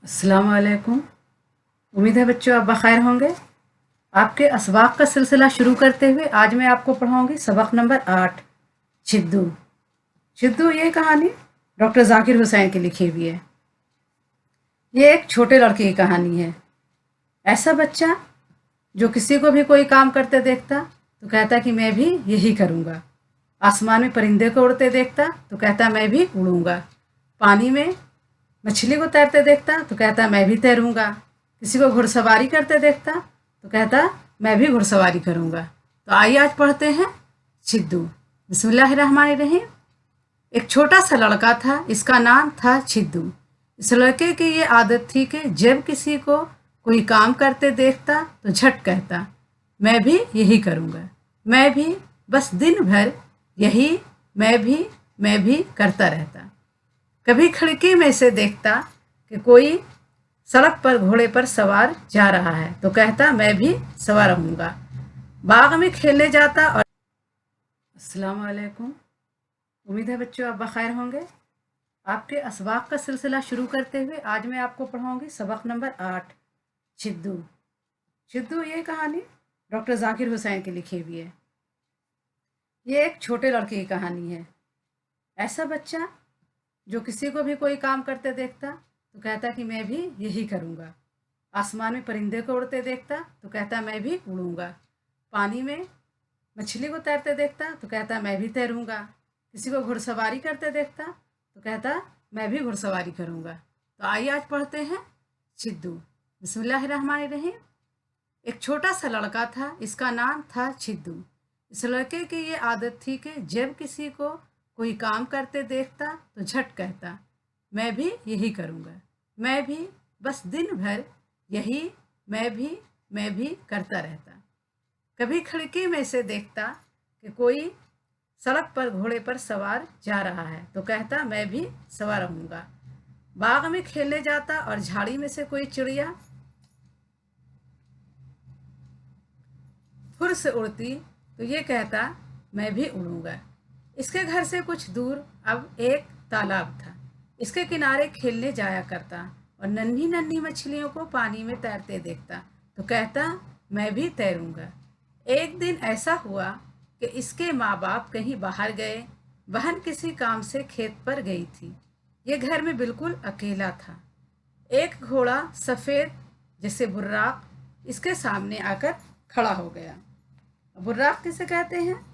अस्सलाम वालेकुम। उम्मीद है बच्चों आप बखैर होंगे। आपके असबाक का सिलसिला शुरू करते हुए आज मैं आपको पढ़ाऊंगी सबक नंबर 8, छिद्दू। छिद्दू ये कहानी डॉक्टर जाकिर हुसैन की लिखी हुई है। ये एक छोटे लड़के की कहानी है। ऐसा बच्चा जो किसी को भी कोई काम करते देखता तो कहता कि मैं भी यही करूँगा। आसमान में परिंदे को उड़ते देखता तो कहता मैं भी उड़ूँगा। पानी में मछली को तैरते देखता तो कहता मैं भी तैरूँगा। किसी को घुड़सवारी करते देखता तो कहता मैं भी घुड़सवारी करूँगा। तो आइए आज पढ़ते हैं छिद्दू। बिस्मिल्लाहिर्रहमानिर्रहीम। एक छोटा सा लड़का था, इसका नाम था छिद्दू। इस लड़के की ये आदत थी कि जब किसी को कोई काम करते देखता तो झट कहता मैं भी यही करूँगा, मैं भी, बस दिन भर यही मैं भी करता रहता। कभी खिड़की में से देखता कि कोई सड़क पर घोड़े पर सवार जा रहा है तो कहता मैं भी सवार रहूँगा। बाग में खेलने जाता और अस्सलाम वालेकुम। उम्मीद है बच्चों आप बखैर होंगे। आपके असबाक का सिलसिला शुरू करते हुए आज मैं आपको पढ़ाऊंगी सबक नंबर 8, छिद्दू। छिद्दू ये कहानी डॉक्टर जाकिर हुसैन की लिखी हुई है। ये एक छोटे लड़के की कहानी है। ऐसा बच्चा जो किसी को भी कोई काम करते देखता तो कहता कि मैं भी यही करूँगा। आसमान में परिंदे को उड़ते देखता तो कहता मैं भी उड़ूँगा। पानी में मछली को तैरते देखता तो कहता मैं भी तैरूँगा। किसी को घुड़सवारी करते देखता तो कहता मैं भी घुड़सवारी करूँगा। तो आइए आज पढ़ते हैं छिद्दू। बिस्मिल्लाहिर्रहमानिर्रहीम। एक छोटा सा लड़का था, इसका नाम था छिद्दू। इस लड़के की ये आदत थी कि जब किसी को कोई काम करते देखता तो झट कहता मैं भी यही करूँगा, मैं भी, बस दिन भर यही मैं भी करता रहता। कभी खिड़की में से देखता कि कोई सड़क पर घोड़े पर सवार जा रहा है तो कहता मैं भी सवार रहूँगा। बाग में खेलने जाता और झाड़ी में से कोई चिड़िया फुर से उड़ती तो ये कहता मैं भी उड़ूँगा। इसके घर से कुछ दूर अब एक तालाब था। इसके किनारे खेलने जाया करता और नन्ही नन्ही मछलियों को पानी में तैरते देखता तो कहता मैं भी तैरूँगा। एक दिन ऐसा हुआ कि इसके माँ बाप कहीं बाहर गए, बहन किसी काम से खेत पर गई थी। ये घर में बिल्कुल अकेला था। एक घोड़ा सफ़ेद जैसे बुर्राक इसके सामने आकर खड़ा हो गया। बुर्राक किसे कहते हैं?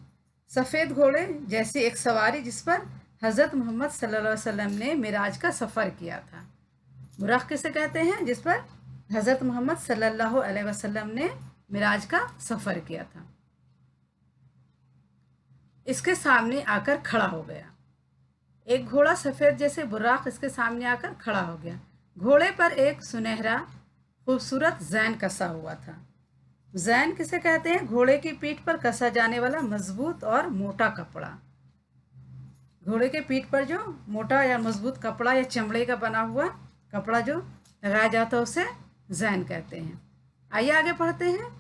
सफ़ेद घोड़े जैसी एक सवारी जिस पर हज़रत मोहम्मद सल्लल्लाहु अलैहि वसल्लम ने मिराज का सफ़र किया था। बुर्राक किसे कहते हैं? जिस पर हज़रत मोहम्मद सल्लल्लाहु अलैहि वसल्लम ने मिराज का सफ़र किया था। इसके सामने आकर खड़ा हो गया। एक घोड़ा सफ़ेद जैसे बुर्राक इसके सामने आकर खड़ा हो गया। घोड़े पर एक सुनहरा खूबसूरत जैन कसा हुआ था। जैन किसे कहते हैं? घोड़े की पीठ पर कसा जाने वाला मजबूत और मोटा कपड़ा। घोड़े के पीठ पर जो मोटा या मजबूत कपड़ा या चमड़े का बना हुआ कपड़ा जो लगाया जाता है उसे जैन कहते हैं। आइए आगे पढ़ते हैं।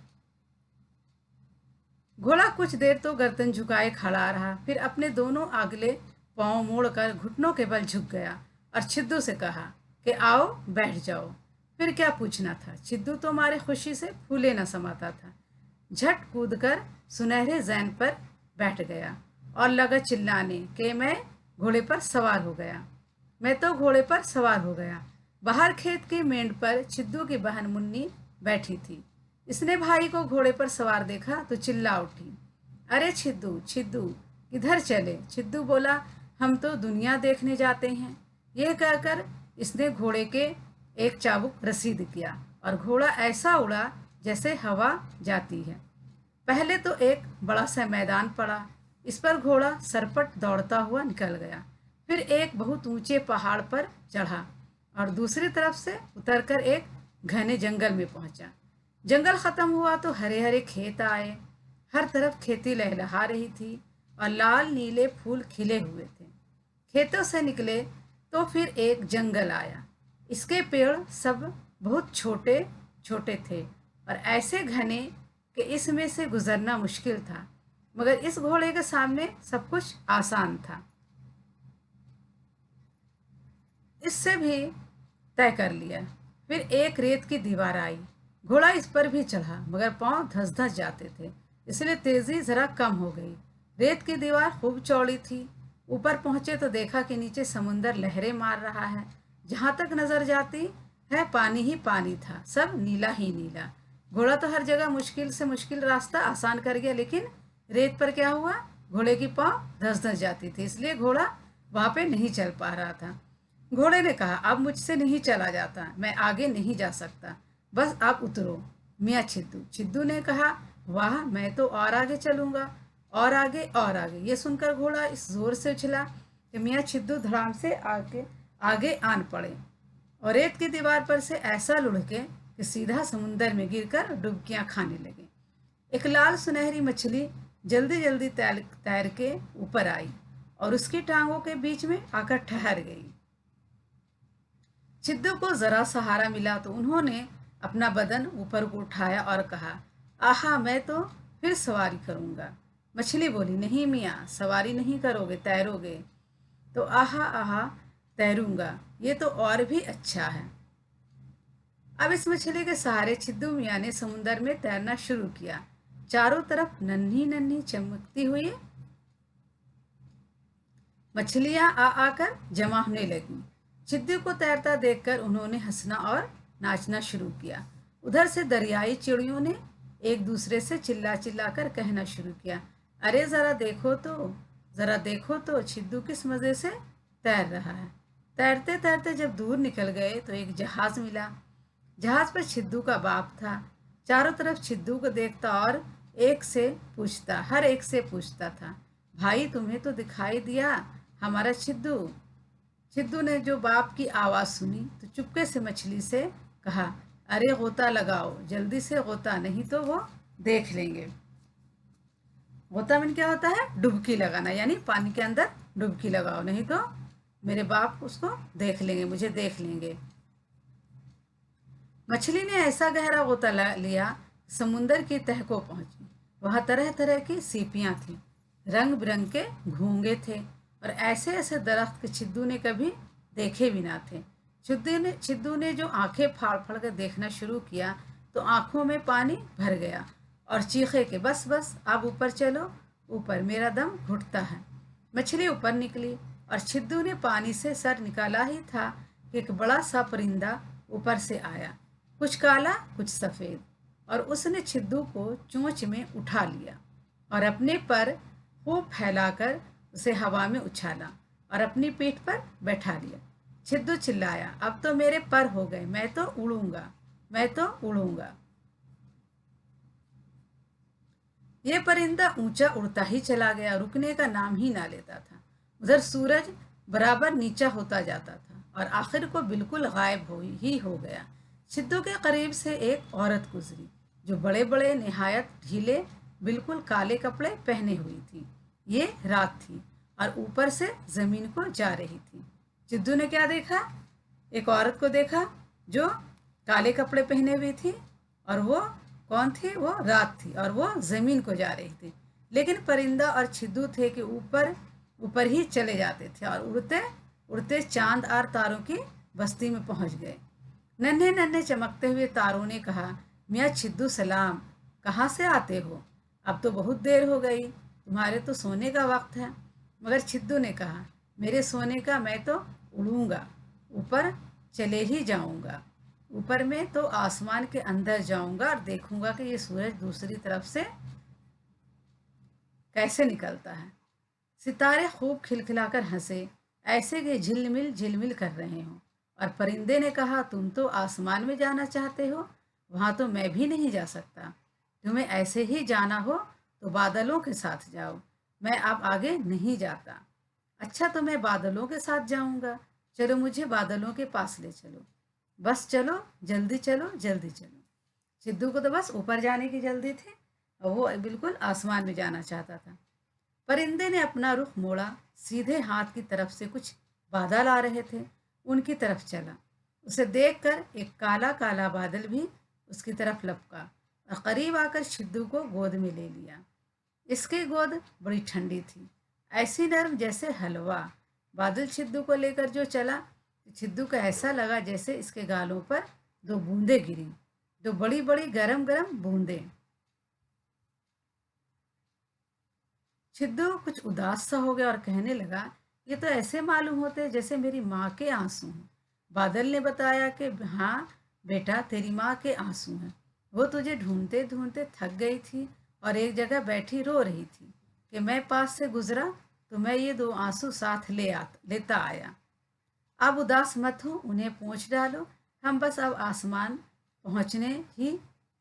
घोड़ा कुछ देर तो गर्दन झुकाए खड़ा रहा, फिर अपने दोनों अगले पांव मोड़कर घुटनों के बल झुक गया और छिद्दू से कहा कि आओ बैठ जाओ। फिर क्या पूछना था, छिद्दू तो मारे खुशी से फूले न समाता था। झट कूदकर सुनहरे जैन पर बैठ गया और लगा चिल्लाने कि मैं घोड़े पर सवार हो गया, मैं तो घोड़े पर सवार हो गया। बाहर खेत के मेंढ पर छिद्दू की बहन मुन्नी बैठी थी। इसने भाई को घोड़े पर सवार देखा तो चिल्ला उठी, अरे छिद्दू छिद्दू किधर चले? छिद्दू बोला, हम तो दुनिया देखने जाते हैं। यह कहकर इसने घोड़े के एक चाबुक रसीद किया और घोड़ा ऐसा उड़ा जैसे हवा जाती है। पहले तो एक बड़ा सा मैदान पड़ा, इस पर घोड़ा सरपट दौड़ता हुआ निकल गया। फिर एक बहुत ऊंचे पहाड़ पर चढ़ा और दूसरी तरफ से उतरकर एक घने जंगल में पहुंचा। जंगल खत्म हुआ तो हरे हरे खेत आए। हर तरफ खेती लहलहा रही थी और लाल नीले फूल खिले हुए थे। खेतों से निकले तो फिर एक जंगल आया। इसके पेड़ सब बहुत छोटे छोटे थे और ऐसे घने कि इसमें से गुजरना मुश्किल था, मगर इस घोड़े के सामने सब कुछ आसान था। इससे भी तय कर लिया। फिर एक रेत की दीवार आई। घोड़ा इस पर भी चढ़ा, मगर पांव धस धस जाते थे, इसलिए तेजी जरा कम हो गई। रेत की दीवार खूब चौड़ी थी। ऊपर पहुंचे तो देखा कि नीचे समुंदर लहरें मार रहा है। जहां तक नजर जाती है पानी ही पानी था, सब नीला ही नीला। घोड़ा तो हर जगह मुश्किल से मुश्किल रास्ता आसान कर गया, लेकिन रेत पर क्या हुआ, घोड़े की पांव धस धस जाती थी, इसलिए घोड़ा वहां पे नहीं चल पा रहा था। घोड़े ने कहा, अब मुझसे नहीं चला जाता, मैं आगे नहीं जा सकता, बस आप उतरो मियाँ छिद्दू। छिद्दू ने कहा, वाह, मैं तो और आगे चलूंगा, और आगे और आगे। ये सुनकर घोड़ा इस जोर से उछला कि मियाँ छिद्दू धड़ाम से आगे आगे आन पड़े और रेत की दीवार पर से ऐसा लुढ़के कि सीधा समुंदर में गिरकर डुबकियां खाने लगे। एक लाल सुनहरी मछली जल्दी जल्दी तैर के ऊपर आई और उसकी टांगों के बीच में आकर ठहर गई। छिद्दू को जरा सहारा मिला तो उन्होंने अपना बदन ऊपर को उठाया और कहा, आहा, मैं तो फिर सवारी करूंगा। मछली बोली, नहीं मियाँ, सवारी नहीं करोगे, तैरोगे। तो आहा आहा, तैरूंगा, ये तो और भी अच्छा है। अब इस मछली के सहारे छिद्दू मियाँ ने समुंदर में तैरना शुरू किया। चारों तरफ नन्ही नन्ही चमकती हुई मछलियां आ आकर जमा होने लगी। छिद्दू को तैरता देखकर उन्होंने हंसना और नाचना शुरू किया। उधर से दरियाई चिड़ियों ने एक दूसरे से चिल्ला चिल्ला कर कहना शुरू किया, अरे जरा देखो तो, जरा देखो तो, छिद्दू किस मजे से तैर रहा है। तैरते तैरते जब दूर निकल गए तो एक जहाज मिला। जहाज पर छिद्दू का बाप था। चारों तरफ छिद्दू को देखता और हर एक से पूछता था, भाई, तुम्हें तो दिखाई दिया हमारा छिद्दू। छिद्दू ने जो बाप की आवाज सुनी तो चुपके से मछली से कहा, अरे गोता लगाओ, जल्दी से गोता, नहीं तो वो देख लेंगे। गोता में क्या होता है, डुबकी लगाना, यानी पानी के अंदर डुबकी लगाओ, नहीं तो मेरे बाप उसको देख लेंगे, मुझे देख लेंगे। मछली ने ऐसा गहरा गोता लिया, समुंदर की तह को पहुंची। वहां तरह तरह की सीपियां थीं, रंग बिरंग के घोंगे थे और ऐसे ऐसे दरख्त के छिद्दू ने कभी देखे भी ना थे। छिद्दू ने जो आंखें फाड़ फाड़ कर देखना शुरू किया तो आंखों में पानी भर गया और चीखे के, बस बस, आप ऊपर चलो, ऊपर, मेरा दम घुटता है। मछली ऊपर निकली और छिद्दू ने पानी से सर निकाला ही था कि एक बड़ा सा परिंदा ऊपर से आया, कुछ काला कुछ सफेद, और उसने छिद्दू को चोंच में उठा लिया और अपने पर खूब फैलाकर उसे हवा में उछाला और अपनी पीठ पर बैठा लिया। छिद्दू चिल्लाया, अब तो मेरे पर हो गए, मैं तो उड़ूंगा, मैं तो उड़ूंगा। ये परिंदा ऊंचा उड़ता ही चला गया, रुकने का नाम ही ना लेता था। उधर सूरज बराबर नीचा होता जाता था और आखिर को बिल्कुल गायब हो गया। छिद्दू के करीब से एक औरत गुजरी जो बड़े बड़े निहायत ढीले बिल्कुल काले कपड़े पहने हुई थी। ये रात थी और ऊपर से जमीन को जा रही थी। छिद्दू ने क्या देखा, एक औरत को देखा जो काले कपड़े पहने हुई थी, और वो कौन थी, वो रात थी और वो जमीन को जा रही थी। लेकिन परिंदा और छिद्दू थे कि ऊपर ऊपर ही चले जाते थे और उड़ते उड़ते चांद और तारों की बस्ती में पहुंच गए। नन्हे नन्हे चमकते हुए तारों ने कहा, मियाँ छिद्दू सलाम, कहाँ से आते हो, अब तो बहुत देर हो गई, तुम्हारे तो सोने का वक्त है। मगर छिद्दू ने कहा, मेरे सोने का, मैं तो उड़ूंगा, ऊपर चले ही जाऊंगा, ऊपर में तो आसमान के अंदर जाऊंगा और देखूंगा कि ये सूरज दूसरी तरफ से कैसे निकलता है। सितारे खूब खिलखिलाकर हंसे, ऐसे कि झिलमिल झिलमिल कर रहे हों। और परिंदे ने कहा, तुम तो आसमान में जाना चाहते हो, वहां तो मैं भी नहीं जा सकता। तुम्हें ऐसे ही जाना हो तो बादलों के साथ जाओ, मैं अब आगे नहीं जाता। अच्छा, तो मैं बादलों के साथ जाऊंगा, चलो मुझे बादलों के पास ले चलो, बस चलो, जल्दी चलो, जल्दी चलो। सिद्धू को तो बस ऊपर जाने की जल्दी थी और वो बिल्कुल आसमान में जाना चाहता था। परिंदे ने अपना रुख मोड़ा, सीधे हाथ की तरफ से कुछ बादल आ रहे थे, उनकी तरफ चला। उसे देखकर एक काला काला बादल भी उसकी तरफ लपका और करीब आकर छिद्दू को गोद में ले लिया। इसकी गोद बड़ी ठंडी थी, ऐसी नरम जैसे हलवा। बादल छिद्दू को लेकर जो चला, छिद्दू को ऐसा लगा जैसे इसके गालों पर दो बूंदें गिरी, दो बड़ी बड़ी गरम गरम बूंदें। छिद्दू कुछ उदास सा हो गया और कहने लगा, ये तो ऐसे मालूम होते जैसे मेरी माँ के आंसू हैं। बादल ने बताया कि हाँ बेटा, तेरी माँ के आंसू हैं। वो तुझे ढूंढते ढूंढते थक गई थी और एक जगह बैठी रो रही थी कि मैं पास से गुजरा तो मैं ये दो आंसू साथ लेता आया। अब उदास मत हो, उन्हें पोंछ डालो। हम बस अब आसमान पहुँचने ही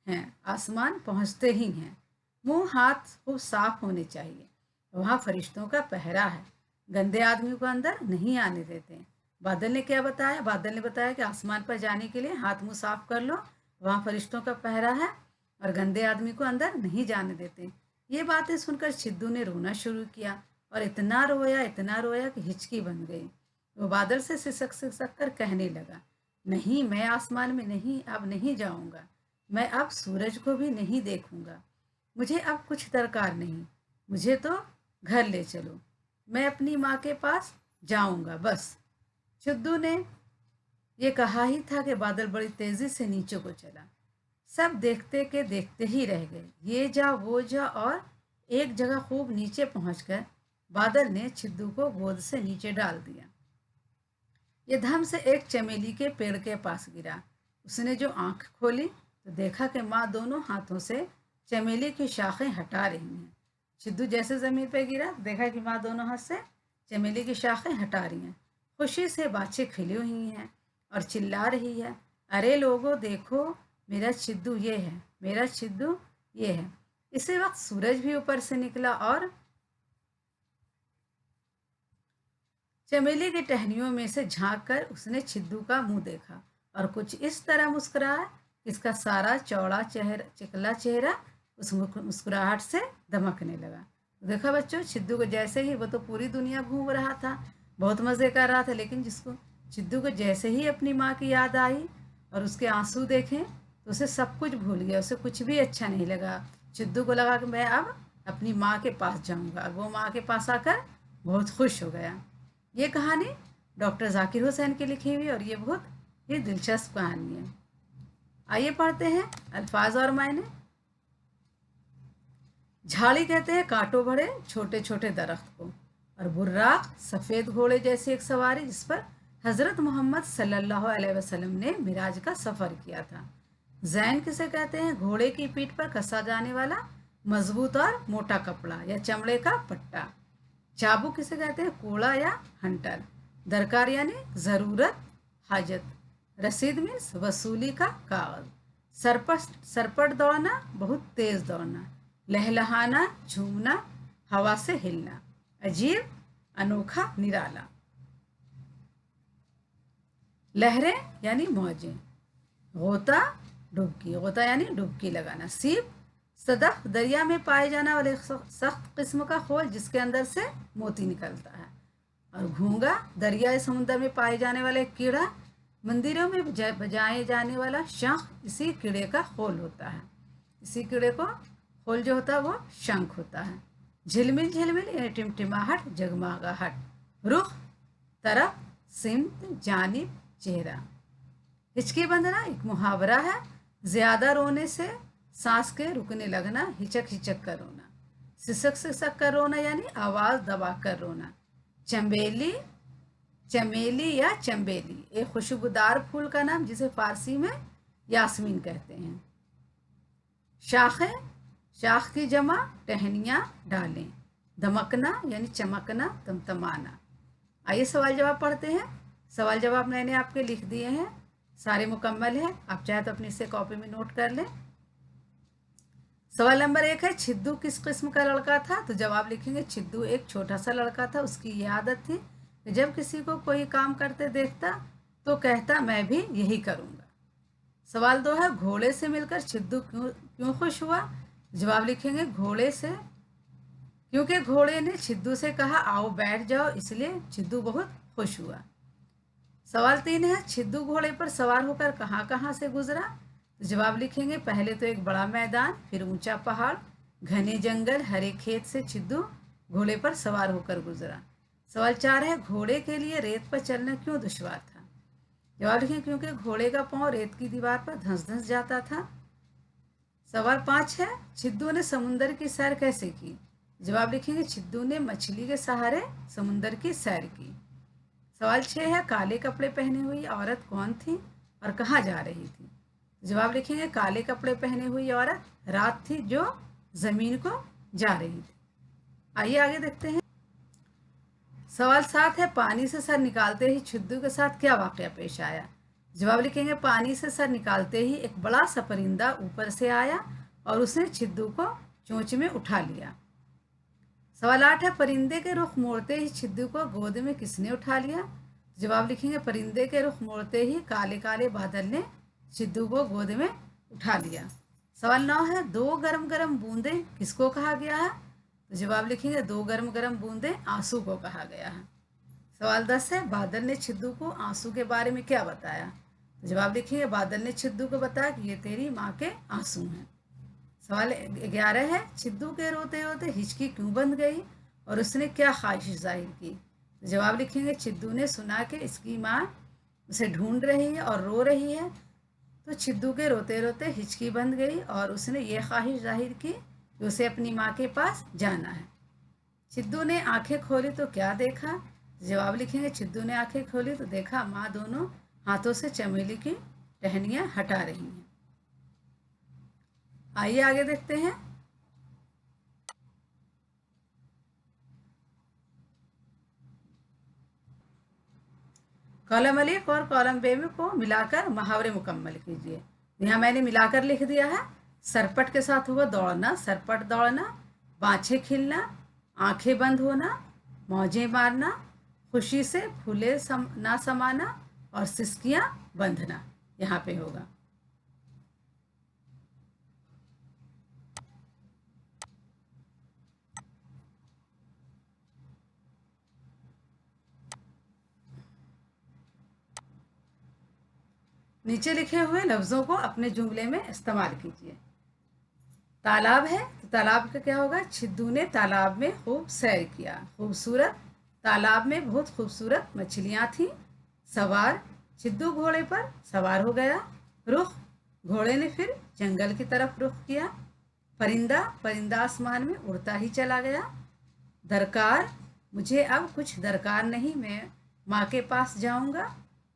हैं, आसमान पहुँचते ही हैं। मुंह हाथ खूब साफ होने चाहिए, वहाँ फरिश्तों का पहरा है, गंदे आदमी को अंदर नहीं आने देते। बादल ने क्या बताया? बादल ने बताया कि आसमान पर जाने के लिए हाथ मुंह साफ कर लो, वहाँ फरिश्तों का पहरा है और गंदे आदमी को अंदर नहीं जाने देते। ये बातें सुनकर छिद्दू ने रोना शुरू किया और इतना रोया कि हिचकी बन गई। वो बादल से सिसक सिसक कर कहने लगा, नहीं, मैं आसमान में नहीं, अब नहीं जाऊंगा। मैं अब सूरज को भी नहीं देखूंगा। मुझे अब कुछ दरकार नहीं, मुझे तो घर ले चलो, मैं अपनी माँ के पास जाऊंगा बस। छिद्दू ने ये कहा ही था कि बादल बड़ी तेजी से नीचे को चला। सब देखते के देखते ही रह गए, ये जा वो जा, और एक जगह खूब नीचे पहुंचकर बादल ने छिद्दू को गोद से नीचे डाल दिया। ये धम से एक चमेली के पेड़ के पास गिरा। उसने जो आंख खोली तो देखा कि माँ दोनों हाथों से चमेली की शाखें हटा रही हैं। छिद्दू जैसे जमीन पर गिरा, देखा कि माँ दोनों हाथ से चमेली की शाखें हटा रही हैं। खुशी से बाछें खिली हुई हैं और चिल्ला रही है, अरे लोगों देखो, मेरा छिद्दू ये है, मेरा छिद्दू ये है। इसी वक्त सूरज भी ऊपर से निकला और चमेली की टहनियों में से झांक कर उसने छिद्दू का मुंह देखा और कुछ इस तरह मुस्कुराया कि इसका सारा चौड़ा चिकला चेहरा उस मुस्कुराहट से दमकने लगा। देखा बच्चों, छिद्दू को जैसे ही, वो तो पूरी दुनिया घूम रहा था, बहुत मज़े कर रहा था, लेकिन छिद्दू को जैसे ही अपनी माँ की याद आई और उसके आंसू देखे तो उसे सब कुछ भूल गया, उसे कुछ भी अच्छा नहीं लगा। छिद्दू को लगा कि मैं अब अपनी माँ के पास जाऊँगा, और वो माँ के पास आकर बहुत खुश हो गया। ये कहानी डॉक्टर जाकिर हुसैन की लिखी हुई और ये बहुत ही दिलचस्प कहानी है। आइए पढ़ते हैं अल्फाज और मायने। झाड़ी कहते हैं कांटों भरे छोटे छोटे दरख्त को, और बुर्राक सफ़ेद घोड़े जैसी एक सवारी जिस पर हज़रत मोहम्मद सल्लल्लाहु अलैहि वसल्लम ने मिराज का सफ़र किया था। जैन किसे कहते हैं? घोड़े की पीठ पर कसा जाने वाला मजबूत और मोटा कपड़ा या चमड़े का पट्टा। चाबू किसे कहते हैं? कोड़ा या हंटर। दरकार यानी ज़रूरत, हाजत। रसीद मीन्स वसूली का कागज। सरपट दौड़ना, बहुत तेज दौड़ना। लहलहाना, झूमना, हवा से हिलना। अजीब, अनोखा, निराला। लहरें यानी मौजें। गोता, डुबकी। गोता यानी डुबकी लगाना। सीप, सदफ, दरिया में पाए जाने वाले सख्त किस्म का खोल जिसके अंदर से मोती निकलता है। और घूंगा, दरिया या समुद्र में पाए जाने वाले कीड़ा। मंदिरों में बजाए जाने वाला शंख इसी कीड़े का खोल होता है। इसी कीड़े को खोल जो होता है वो शंख होता है। झिलमिल झिलमिल यानी टिमटिमाहट, जगमगाहट। रुख, तरफ, सिमत, जानिब, चेहरा। हिचकी बंधना एक मुहावरा है। ज्यादा रोने से सांस के रुकने लगना, हिचक हिचक कर रोना। सिसक सिसक कर रोना यानी आवाज दबा कर रोना। चंबेली, चमेली या चंबेली एक खुशबूदार फूल का नाम जिसे फारसी में यास्मीन कहते हैं। शाखें, शाख की जमा, टहनियाँ, डालें। धमकना यानी चमकना, तमतमाना। आइए सवाल जवाब पढ़ते हैं। सवाल जवाब मैंने आपके लिख दिए हैं, सारे मुकम्मल हैं। आप चाहे तो अपनी से कॉपी में नोट कर लें। सवाल नंबर 1 है, छिद्दू किस किस्म का लड़का था? तो जवाब लिखेंगे, छिद्दू एक छोटा सा लड़का था। उसकी ये आदत थी कि जब किसी को कोई काम करते देखता तो कहता मैं भी यही करूँगा। सवाल 2 है, घोड़े से मिलकर छिद्दू क्यों खुश हुआ? जवाब लिखेंगे, घोड़े से, क्योंकि घोड़े ने छिद्दू से कहा आओ बैठ जाओ, इसलिए छिद्दू बहुत खुश हुआ। सवाल 3 है, छिद्दू घोड़े पर सवार होकर कहाँ कहाँ से गुजरा? तो जवाब लिखेंगे, पहले तो एक बड़ा मैदान, फिर ऊंचा पहाड़, घने जंगल, हरे खेत से छिद्दू घोड़े पर सवार होकर गुजरा। सवाल 4 है, घोड़े के लिए रेत पर चलना क्यों दुश्वार था? जवाब लिखेंगे, क्योंकि घोड़े का पांव रेत की दीवार पर धंस धंस जाता था। सवाल 5 है, छिद्दू ने समुंदर की सैर कैसे की? जवाब लिखेंगे, छिद्दू ने मछली के सहारे समुंदर की सैर की। सवाल 6 है, काले कपड़े पहने हुई औरत कौन थी और कहाँ जा रही थी? जवाब लिखेंगे, काले कपड़े पहने हुई औरत रात थी जो जमीन को जा रही थी। आइए आगे देखते हैं। सवाल 7 है, पानी से सर निकालते ही छिद्दू के साथ क्या वाकया पेश आया? जवाब लिखेंगे, पानी से सर निकालते ही एक बड़ा सा परिंदा ऊपर से आया और उसने छिद्दू को चोंच में उठा लिया। सवाल 8 है, परिंदे के रुख मोड़ते ही छिद्दू को गोद में किसने उठा लिया? जवाब लिखेंगे, परिंदे के रुख मोड़ते ही काले काले बादल ने छिद्दू को गोद में उठा लिया। सवाल 9 है, 2 गरम गरम बूंदे किसको कहा गया है? तो जवाब लिखेंगे, 2 गरम गरम बूंदे आंसू को कहा गया है। सवाल 10 है, बादल ने छिद्दू को आंसू के बारे में क्या बताया? तो जवाब लिखेंगे, बादल ने छिद्दू को बताया कि ये तेरी माँ के आंसू हैं। सवाल 11 है, छिद्दू के रोते रोते हिचकी क्यों बंद गई और उसने क्या ख्वाहिश जाहिर की? जवाब लिखेंगे, छिद्दू ने सुना कि इसकी माँ उसे ढूंढ रही है और रो रही है, तो छिद्दू के रोते रोते हिचकी बंद गई और उसने ये ख्वाहिश जाहिर की कि उसे अपनी माँ के पास जाना है। छिद्दू ने आंखें खोली तो क्या देखा? जवाब लिखेंगे, छिद्दू ने आंखें खोली तो देखा माँ दोनों हाथों से चमेली की टहनियाँ हटा रही हैं। आइए आगे देखते हैं। कॉलम अलिफ और कॉलम बे में को मिलाकर मुहावरे मुकम्मल कीजिए। यहाँ मैंने मिलाकर लिख दिया है, सरपट के साथ हुआ दौड़ना, सरपट दौड़ना, बाँछें खिलना, आंखें बंद होना, मौजें मारना, खुशी से फूले ना समाना और सिसकियाँ बंधना। यहाँ पे होगा। नीचे लिखे हुए लफ्ज़ों को अपने जुमले में इस्तेमाल कीजिए। तालाब है तो तालाब का क्या होगा? छिद्दू ने तालाब में खूब सैर किया। खूबसूरत, तालाब में बहुत खूबसूरत मछलियाँ थीं। सवार, छिद्दू घोड़े पर सवार हो गया। रुख, घोड़े ने फिर जंगल की तरफ रुख किया। परिंदा, परिंदा आसमान में उड़ता ही चला गया। दरकार, मुझे अब कुछ दरकार नहीं, मैं माँ के पास जाऊंगा।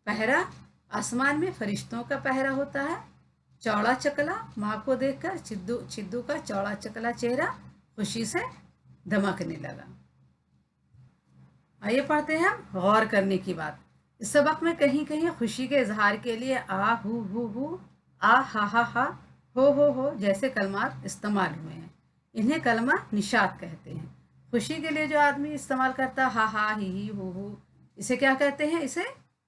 पहरा, आसमान में फरिश्तों का पहरा होता है। चौड़ा चकला, माँ को देखकर छिद्दू का चौड़ा चकला चेहरा खुशी से धमकने लगा। आइए पढ़ते हैं हम गौर करने की बात। इस सबक में कहीं कहीं खुशी के इजहार के लिए आ हु, आ हा, हो जैसे कलमात इस्तेमाल हुए हैं। इन्हें कलमा निशात कहते हैं। खुशी के लिए जो आदमी इस्तेमाल करता हा ही हु, इसे क्या कहते हैं? इसे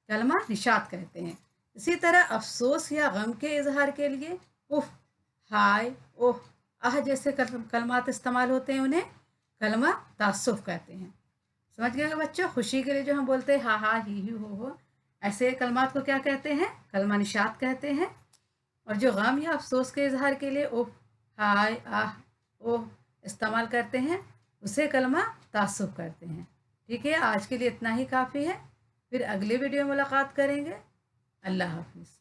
कलमा निशात कहते हैं। इसी तरह अफसोस या गम के इजहार के लिए उफ, हाय, ओह, आह जैसे कलमात इस्तेमाल होते हैं, उन्हें कलमा तासुफ कहते हैं। समझ गए बच्चों? खुशी के लिए जो हम बोलते हैं हा ही हो, ऐसे कलमात को क्या कहते हैं? कलमा निशात कहते हैं। और जो गम या अफसोस के इजहार के लिए उफ, हाय, आह, ओह इस्तेमाल करते हैं, उसे कलमा तासुफ करते हैं। ठीक है, आज के लिए इतना ही काफ़ी है। फिर अगले वीडियो में मुलाकात करेंगे। अल्लाह हाफिज़।